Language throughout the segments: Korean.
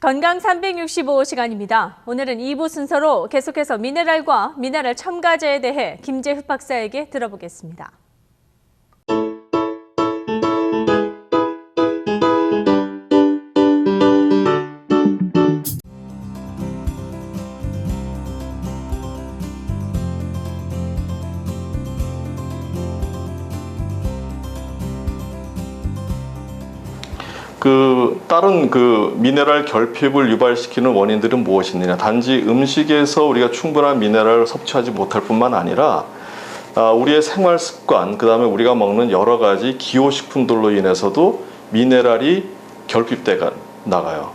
건강 365시간입니다. 오늘은 2부 순서로 계속해서 미네랄과 미네랄 첨가제에 대해 김재흑 박사에게 들어보겠습니다. 다른 미네랄 결핍을 유발시키는 원인들은 무엇이냐? 단지 음식에서 우리가 충분한 미네랄을 섭취하지 못할 뿐만 아니라 우리의 생활 습관, 그 다음에 우리가 먹는 여러 가지 기호식품들로 인해서도 미네랄이 결핍돼 나가요.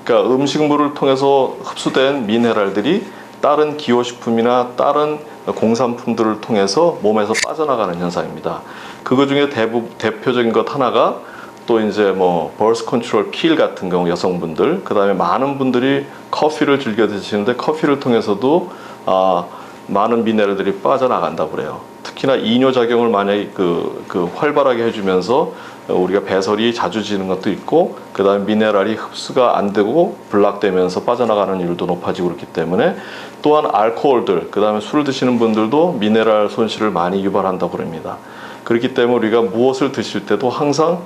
그러니까 음식물을 통해서 흡수된 미네랄들이 다른 기호식품이나 다른 공산품들을 통해서 몸에서 빠져나가는 현상입니다. 그거 중에 대표적인 것 하나가 또 이제 버스 컨트롤 필 같은 경우 여성분들, 그 다음에 많은 분들이 커피를 즐겨 드시는데 커피를 통해서도 많은 미네랄들이 빠져나간다고 그래요. 특히나 이뇨작용을 만약에 활발하게 해주면서 우리가 배설이 자주 지는 것도 있고, 그 다음에 미네랄이 흡수가 안 되고 블락되면서 빠져나가는 일도 높아지고 그렇기 때문에, 또한 알코올들, 그 다음에 술을 드시는 분들도 미네랄 손실을 많이 유발한다고 그럽니다. 그렇기 때문에 우리가 무엇을 드실 때도 항상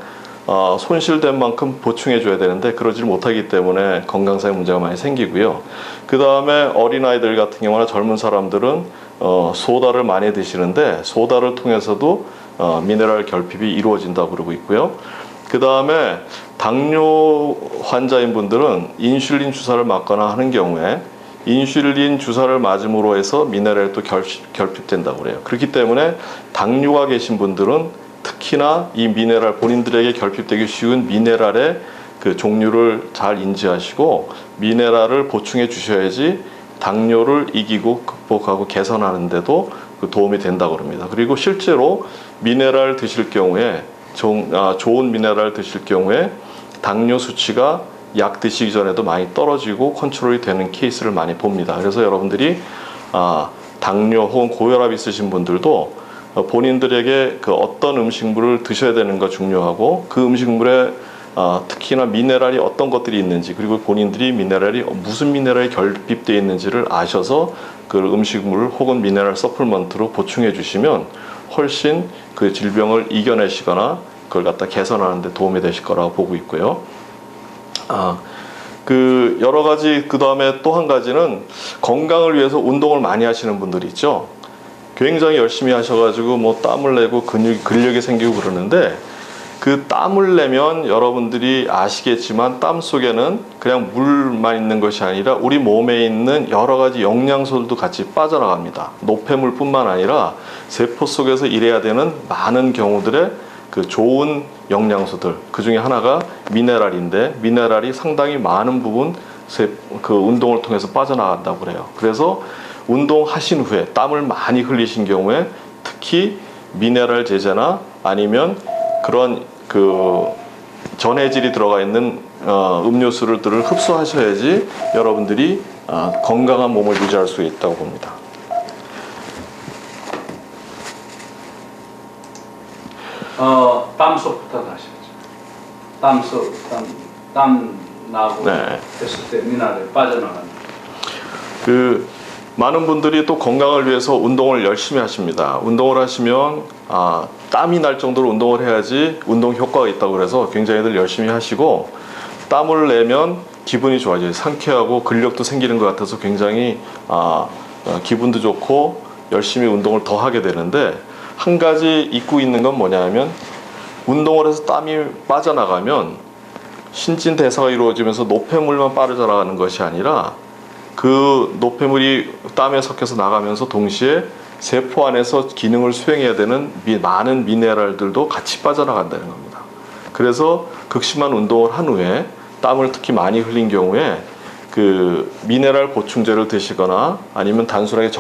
손실된 만큼 보충해 줘야 되는데 그러지 못하기 때문에 건강상의 문제가 많이 생기고요. 그 다음에 어린아이들 같은 경우나 젊은 사람들은 소다를 많이 드시는데 소다를 통해서도 미네랄 결핍이 이루어진다고 그러고 있고요. 그 다음에 당뇨 환자인 분들은 인슐린 주사를 맞거나 하는 경우에 인슐린 주사를 맞음으로 해서 미네랄이 또 결핍된다고 그래요. 그렇기 때문에 당뇨가 계신 분들은 특히나 이 미네랄, 본인들에게 결핍되기 쉬운 미네랄의 그 종류를 잘 인지하시고 미네랄을 보충해 주셔야지 당뇨를 이기고 극복하고 개선하는 데도 도움이 된다고 합니다. 그리고 실제로 미네랄 드실 경우에 좋은 미네랄 드실 경우에 당뇨 수치가 약 드시기 전에도 많이 떨어지고 컨트롤이 되는 케이스를 많이 봅니다. 그래서 여러분들이 당뇨 혹은 고혈압 있으신 분들도 본인들에게 어떤 음식물을 드셔야 되는 거 중요하고, 그 음식물에 특히나 미네랄이 어떤 것들이 있는지, 그리고 본인들이 무슨 미네랄이 결핍되어 있는지를 아셔서 그 음식물 혹은 미네랄 서플먼트로 보충해 주시면 훨씬 그 질병을 이겨내시거나 그걸 갖다 개선하는 데 도움이 되실 거라고 보고 있고요. 여러 가지, 그 다음에 또 한 가지는 건강을 위해서 운동을 많이 하시는 분들이 있죠. 굉장히 열심히 하셔가지고 땀을 내고 근력이 생기고 그러는데, 그 땀을 내면 여러분들이 아시겠지만 땀 속에는 그냥 물만 있는 것이 아니라 우리 몸에 있는 여러 가지 영양소들도 같이 빠져나갑니다. 노폐물뿐만 아니라 세포 속에서 일해야 되는 많은 경우들의 그 좋은 영양소들, 그 중에 하나가 미네랄인데, 미네랄이 상당히 많은 부분 운동을 통해서 빠져나간다고 그래요. 그래서 운동하신 후에 땀을 많이 흘리신 경우에 특히 미네랄 제제나 아니면 그런 전해질이 들어가 있는 음료수들을 흡수하셔야지 여러분들이 건강한 몸을 유지할 수 있다고 봅니다. 땀속부터 가시죠. 땀 나고 했을 때 미네랄이 빠져나가는. 많은 분들이 또 건강을 위해서 운동을 열심히 하십니다. 운동을 하시면 땀이 날 정도로 운동을 해야지 운동 효과가 있다고 그래서 굉장히들 열심히 하시고, 땀을 내면 기분이 좋아져요. 상쾌하고 근력도 생기는 것 같아서 굉장히 기분도 좋고 열심히 운동을 더 하게 되는데, 한 가지 잊고 있는 건 뭐냐면, 운동을 해서 땀이 빠져나가면 신진대사가 이루어지면서 노폐물만 빠져나가는 것이 아니라 그 노폐물이 땀에 섞여서 나가면서 동시에 세포 안에서 기능을 수행해야 되는 많은 미네랄들도 같이 빠져나간다는 겁니다. 그래서 극심한 운동을 한 후에 땀을 특히 많이 흘린 경우에 미네랄 보충제를 드시거나 아니면 단순하게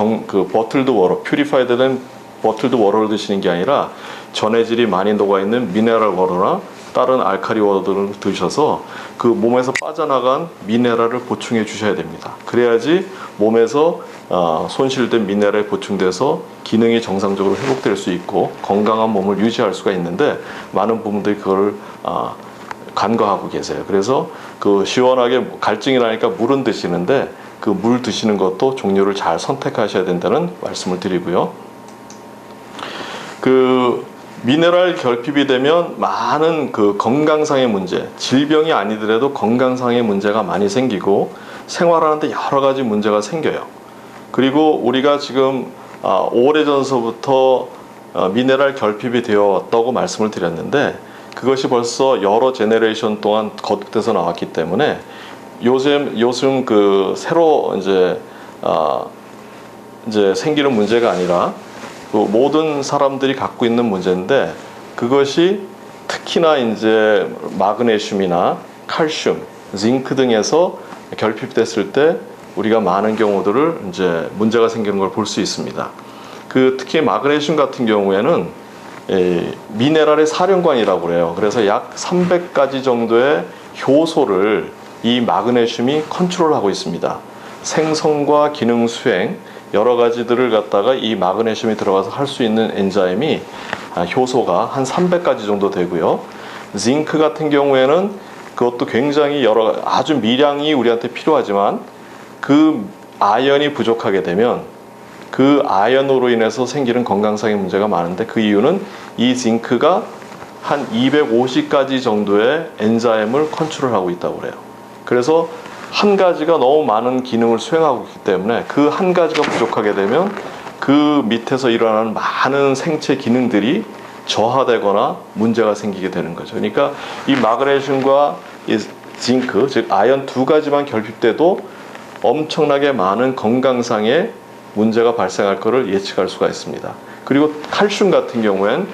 버틀드 워터, 퓨리파이드 된 버틀드 워터를 드시는 게 아니라 전해질이 많이 녹아있는 미네랄 워터나 다른 알칼리 워터를 드셔서 그 몸에서 빠져나간 미네랄을 보충해 주셔야 됩니다. 그래야지 몸에서 손실된 미네랄이 보충돼서 기능이 정상적으로 회복될 수 있고 건강한 몸을 유지할 수가 있는데, 많은 부분들이 그걸 간과하고 계세요. 그래서 그 시원하게 갈증이 나니까 물은 드시는데 그 물 드시는 것도 종류를 잘 선택하셔야 된다는 말씀을 드리고요. 그 미네랄 결핍이 되면 많은 그 건강상의 문제, 질병이 아니더라도 건강상의 문제가 많이 생기고 생활하는데 여러 가지 문제가 생겨요. 그리고 우리가 지금 오래전서부터 미네랄 결핍이 되었다고 말씀을 드렸는데 그것이 벌써 여러 제네레이션 동안 거듭돼서 나왔기 때문에 요즘 그 새로 이제 생기는 문제가 아니라 그 모든 사람들이 갖고 있는 문제인데 그것이 특히나 이제 마그네슘이나 칼슘, 징크 등에서 결핍됐을 때 우리가 많은 경우들을 이제 문제가 생기는 걸 볼 수 있습니다. 그 특히 마그네슘 같은 경우에는 미네랄의 사령관이라고 그래요. 그래서 약 300가지 정도의 효소를 이 마그네슘이 컨트롤하고 있습니다. 생성과 기능 수행 여러 가지들을 갖다가 이 마그네슘이 들어가서 할 수 있는 엔자임이 효소가 한 300가지 정도 되고요. 징크 같은 경우에는 그것도 굉장히 아주 미량이 우리한테 필요하지만 그 아연이 부족하게 되면 그 아연으로 인해서 생기는 건강상의 문제가 많은데 그 이유는 이 징크가 한 250가지 정도의 엔자임을 컨트롤하고 있다고 그래요. 그래서 한 가지가 너무 많은 기능을 수행하고 있기 때문에 그 한 가지가 부족하게 되면 그 밑에서 일어나는 많은 생체 기능들이 저하되거나 문제가 생기게 되는 거죠. 그러니까 이 마그네슘과 이 징크, 즉 아연 두 가지만 결핍돼도 엄청나게 많은 건강상의 문제가 발생할 것을 예측할 수가 있습니다. 그리고 칼슘 같은 경우엔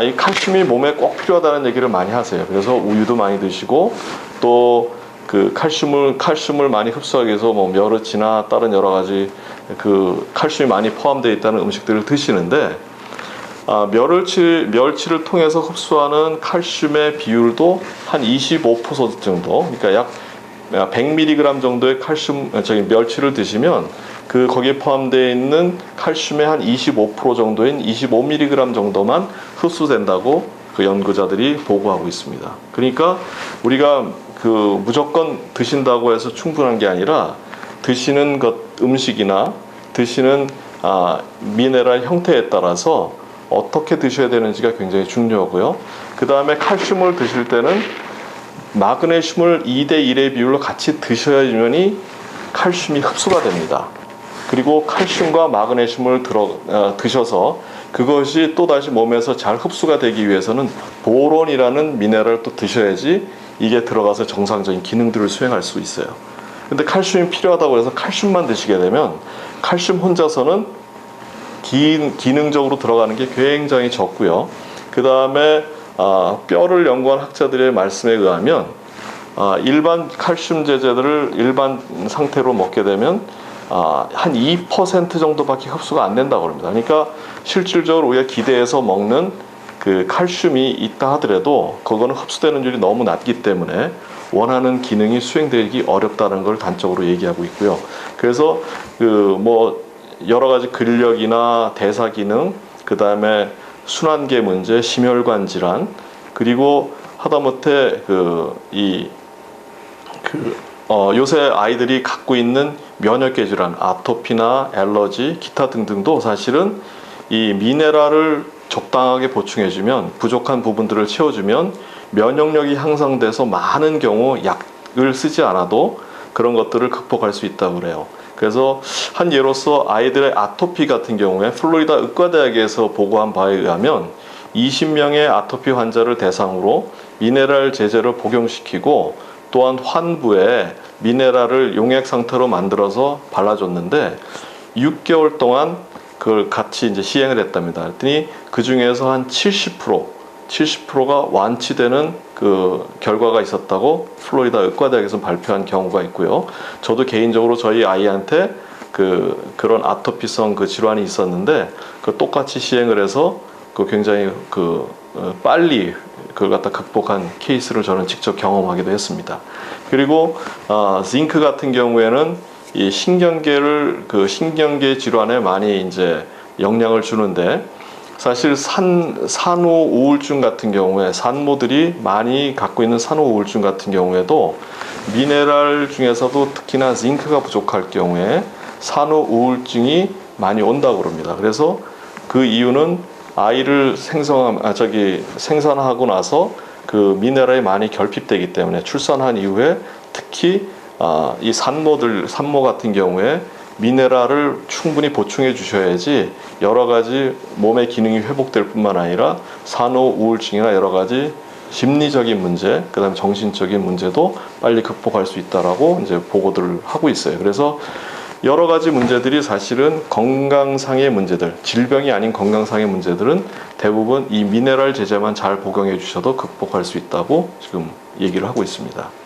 이 칼슘이 몸에 꼭 필요하다는 얘기를 많이 하세요. 그래서 우유도 많이 드시고 또 그 칼슘을 많이 흡수하기 위해서 뭐 멸치나 다른 여러 가지 그 칼슘이 많이 포함되어 있다는 음식들을 드시는데 멸치를 통해서 흡수하는 칼슘의 비율도 한 25% 정도, 그러니까 약 100mg 정도의 멸치를 드시면 거기에 포함되어 있는 칼슘의 한 25% 정도인 25mg 정도만 흡수된다고 그 연구자들이 보고하고 있습니다. 그러니까 우리가 무조건 드신다고 해서 충분한 게 아니라 드시는 음식이나 드시는 미네랄 형태에 따라서 어떻게 드셔야 되는지가 굉장히 중요하고요. 그 다음에 칼슘을 드실 때는 마그네슘을 2대1의 비율로 같이 드셔야지만이 칼슘이 흡수가 됩니다. 그리고 칼슘과 마그네슘을 드셔서 그것이 또다시 몸에서 잘 흡수가 되기 위해서는 보론이라는 미네랄을 또 드셔야지 이게 들어가서 정상적인 기능들을 수행할 수 있어요. 근데 칼슘이 필요하다고 해서 칼슘만 드시게 되면 칼슘 혼자서는 기능적으로 들어가는 게 굉장히 적고요. 그 다음에 뼈를 연구한 학자들의 말씀에 의하면 일반 칼슘 제제들을 일반 상태로 먹게 되면 한 2% 정도밖에 흡수가 안 된다고 합니다. 그러니까 실질적으로 우리가 기대해서 먹는 그 칼슘이 있다 하더라도 그거는 흡수되는 율이 너무 낮기 때문에 원하는 기능이 수행되기 어렵다는 걸 단적으로 얘기하고 있고요. 그래서 여러 가지 근력이나 대사 기능, 그 다음에 순환계 문제, 심혈관 질환, 그리고 하다못해 요새 아이들이 갖고 있는 면역계 질환, 아토피나 알러지, 기타 등등도 사실은 이 미네랄을 적당하게 보충해주면, 부족한 부분들을 채워주면 면역력이 향상돼서 많은 경우 약을 쓰지 않아도 그런 것들을 극복할 수 있다고 그래요. 그래서 한 예로서 아이들의 아토피 같은 경우에 플로리다 의과대학에서 보고한 바에 의하면 20명의 아토피 환자를 대상으로 미네랄 제제를 복용시키고 또한 환부에 미네랄을 용액 상태로 만들어서 발라줬는데 6개월 동안 그걸 같이 이제 시행을 했답니다. 그랬더니 그 중에서 한 70%가 완치되는 그 결과가 있었다고 플로리다 의과대학에서 발표한 경우가 있고요. 저도 개인적으로 저희 아이한테 그런 아토피성 그 질환이 있었는데 그 똑같이 시행을 해서 굉장히 빨리 그걸 갖다 극복한 케이스를 저는 직접 경험하기도 했습니다. 그리고 징크 같은 경우에는 이 신경계 질환에 많이 이제 영향을 주는데 사실 산후 우울증 같은 경우에 산모들이 많이 갖고 있는 산후 우울증 같은 경우에도 미네랄 중에서도 특히나 징크가 부족할 경우에 산후 우울증이 많이 온다고 그럽니다. 그래서 그 이유는 아이를 생산하고 나서 그 미네랄이 많이 결핍되기 때문에 출산한 이후에 특히 이 산모 같은 경우에 미네랄을 충분히 보충해 주셔야지 여러 가지 몸의 기능이 회복될 뿐만 아니라 산후 우울증이나 여러 가지 심리적인 문제, 그다음에 정신적인 문제도 빨리 극복할 수 있다라고 이제 보고들을 하고 있어요. 그래서 여러 가지 문제들이 사실은 건강상의 문제들, 질병이 아닌 건강상의 문제들은 대부분 이 미네랄 제제만 잘 복용해 주셔도 극복할 수 있다고 지금 얘기를 하고 있습니다.